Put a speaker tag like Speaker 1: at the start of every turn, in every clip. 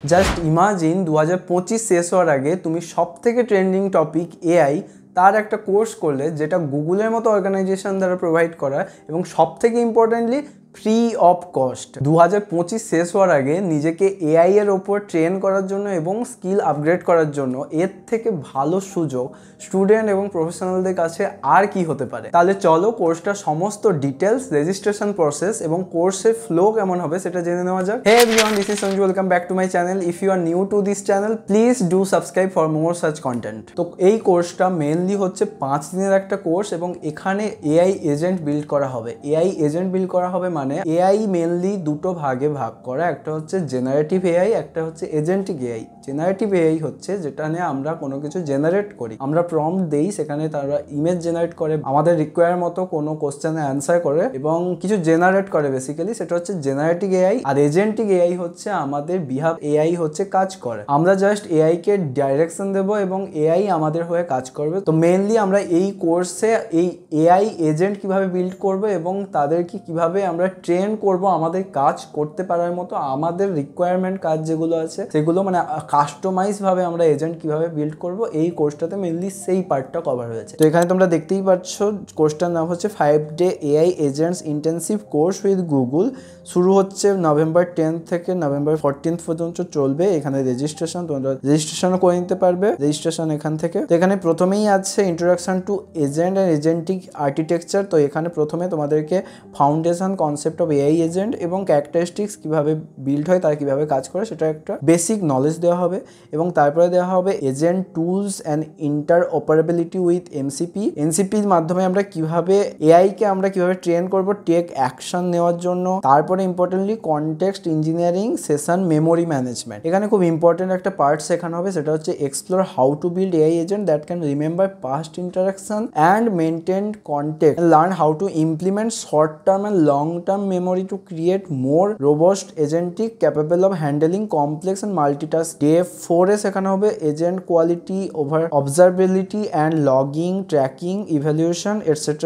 Speaker 1: Just imagine 2025 শেষ হওয়ার আগে তুমি সব থেকে ট্রেন্ডিং টপিক এআই তার একটা কোর্স করলে যেটা গুগলের মতো অর্গানাইজেশন দ্বারা প্রোভাইড করা এবং সব থেকে ইম্পর্টেন্টলি ফ্রি অফ কস্ট। 2025 শেষ হওয়ার আগে নিজেকে এআই এর ওপর ট্রেন করার জন্য এবং স্কিল আপগ্রেড করার জন্য এর থেকে ভালো সুযোগ স্টুডেন্ট এবং প্রফেশনালদের কাছে আর কি হতে পারে। তাহলে চলো কোর্সটার সমস্ত ডিটেলস, রেজিস্ট্রেশন প্রসেস এবং কোর্সের ফ্লো কেমন হবে সেটা জেনে নেওয়া যাক। Hey everyone, this is Sanju, welcome back to my channel. If you are new to this channel please do subscribe for more such content. তো এই কোর্সটা মেনলি হচ্ছে 5 দিনের একটা কোর্স এবং এখানে এআই এজেন্ট বিল্ড করা হবে। এআই এজেন্ট বিল্ড করা হবে মানে এআই মেনলি দুটো ভাগে ভাগ করা, একটা হচ্ছে জেনারেটিভ এআই, একটা হচ্ছে এজেন্টিক এআই। জেনারেটিভ এআই হচ্ছে যেটা নিয়ে আমরা কোনো কিছু জেনারেট করি, আমরা প্রম্পট দেই, সেখানে তারা ইমেজ জেনারেট করে, আমাদের রিকোয়ার মতো কোনো কোশ্চেনে অ্যান্সার করে এবং কিছু জেনারেট করে বেসিক্যালি, সেটা হচ্ছে জেনারেটিভ এআই। আর এজেন্টিক এআই হচ্ছে আমাদের বিহাফ এআই হচ্ছে কাজ করে, আমরা জাস্ট এআই কে ডাইরেকশন দেবো এবং এআই আমাদের হয়ে কাজ করবে। তো মেনলি আমরা এই কোর্সে এই এআই এজেন্ট কিভাবে বিল্ড করবো এবং তাদেরকে কিভাবে আমরা ট্রেন করব আমাদের কাজ করতে পারার মতো, আমাদের রিকোয়ারমেন্ট কাজ যেগুলো আছে সেগুলো মানে কাস্টমাইজ ভাবে আমরা এজেন্ট কিভাবে বিল্ড করব, এই কোর্সটাতে মেনলি সেই পার্টটা কভার হয়েছে। তো এখানে তোমরা দেখতেই পাচ্ছ কোর্সটার নাম হচ্ছে 5 day AI agents intensive course with Google. শুরু হচ্ছে নভেম্বর 10 থেকে নভেম্বর 14 পর্যন্ত চলবে। এখানে রেজিস্ট্রেশন, তোমরা রেজিস্ট্রেশনও করে নিতে পারবে, রেজিস্ট্রেশন এখান থেকে। তো এখানে প্রথমেই আছে introduction to agent and agentic architecture. তো এখানে প্রথমে তোমাদেরকে foundation concept of AI agent এবং ক্যারেক্টারিস্টিক্স কিভাবে বিল্ড হয়, তার কিভাবে কাজ করে সেটা একটা বেসিক নলেজ দেওয়া হবে এবং তারপরে দেওয়া হবে agent tools and interoperability with MCP. এমসিপির মাধ্যমে আমরা কিভাবে এআই কে আমরা কিভাবে ট্রেন করব টেক অ্যাকশন নেওয়ার জন্য। তারপরে importantly context engineering session memory management. এখানে খুব ইম্পর্টেন্ট একটা পার্ট শেখানো হবে, সেটা হচ্ছে explore how to build AI agent that can remember past interaction and maintain context, learn how to implement short term and long term memory to create more robust agentic capable of handling complex and multitask. Day 4 এ শেখানো হবে agent quality over observability and logging, tracking, evaluation etc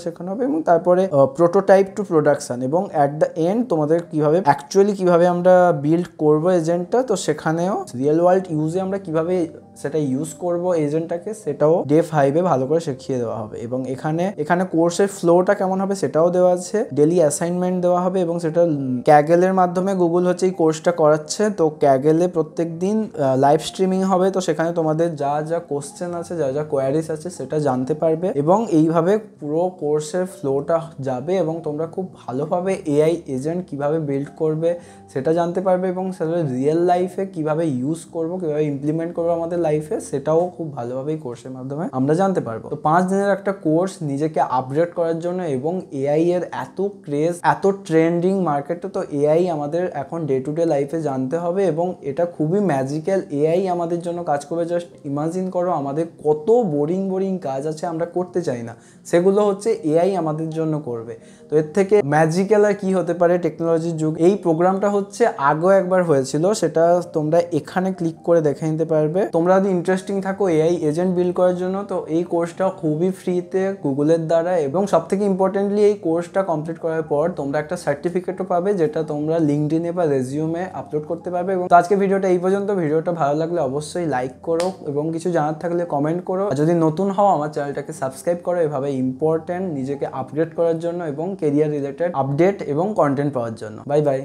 Speaker 1: শেখানো হবে এবং তারপরে prototype to production এবং at the end তোমাদের কিভাবে actually কিভাবে আমরা বিল্ড করব এজেন্টটা, তো সেখানেও রিয়েল ওয়ার্ল্ড ইউজে আমরা কিভাবে সেটা ইউজ করব এজেন্টটাকে, সেটাও ডে 5 এ ভালো করে শিখিয়ে দেওয়া হবে। এবং এখানে কোর্সের ফ্লোটা কেমন হবে সেটাও দেওয়া আছে, ডেলি অ্যাসাইনমেন্ট দেওয়া হবে এবং সেটা ক্যাগেলের মাধ্যমে গুগল হচ্ছে এই কোর্সটা করাচ্ছে। তো ক্যাগেলে প্রত্যেক দিন লাইভ স্ট্রিমিং হবে, তো সেখানে তোমাদের যা যা কোশ্চেন আছে, যা যা কোয়ারিজ আছে সেটা জানতে পারবে এবং এইভাবে পুরো কোর্সের ফ্লোটা যাবে এবং তোমরা খুব ভালোভাবে এআই এজেন্ট কিভাবে বিল্ড করবে সেটা জানতে পারবে এবং সেটা রিয়েল লাইফে কিভাবে ইউজ করবো, কিভাবে ইমপ্লিমেন্ট করবো আমাদের লাইফে, সেটাও খুব ভালোভাবে এই কোর্সের মাধ্যমে আমরা জানতে পারবো। তো 5 দিনের একটা কোর্স নিজেকে আপগ্রেড করার জন্য এবং এআই এর এত ক্রেজ, এত ট্রেন্ডিং মার্কেটে, তো এআই আমাদের এখন ডে টু ডে লাইফে জানতে হবে এবং এটা খুবই ম্যাজিক্যাল। এআই আমাদের জন্য কাজ করবে। জাস্ট ইমাজিন করো আমাদের কত বোরিং কাজ আছে আমরা করতে চাই না, সেগুলো হচ্ছে এআই আমাদের জন্য করবে। তো এর থেকে ম্যাজিক্যাল আর কি হতে পারে টেকনোলজির যুগ। এই প্রোগ্রামটা হচ্ছে আগেও একবার হয়েছিল, সেটা তোমরা এখানে ক্লিক করে দেখে নিতে পারবে। তোমরা যদি ইন্টারেস্টিং থাকো এআই এজেন্ট বিল্ড করার জন্য, তো এই কোর্সটা খুবই ফ্রিতে গুগলের দ্বারা এবং সব থেকে ইম্পর্টেন্টলি এই কোর্সটা কমপ্লিট করার পর তোমরা একটা সার্টিফিকেটও পাবে, যেটা তোমরা লিঙ্কডইনে বা রেজিউমে আপলোড করতে পারবে। এবং আজকে ভিডিওটা এই পর্যন্ত। ভিডিওটা ভালো লাগলে অবশ্যই লাইক করো এবং কিছু জানার থাকলে কমেন্ট করো। আর যদি নতুন হও আমার চ্যানেলটাকে সাবস্ক্রাইব করো এভাবে ইম্পর্টেন্ট নিজেকে আপগ্রেড করার জন্য এবং কেরিয়ার রিলেটেড আপডেট এবং কন্টেন্ট পাওয়ার জন্য। Bye bye.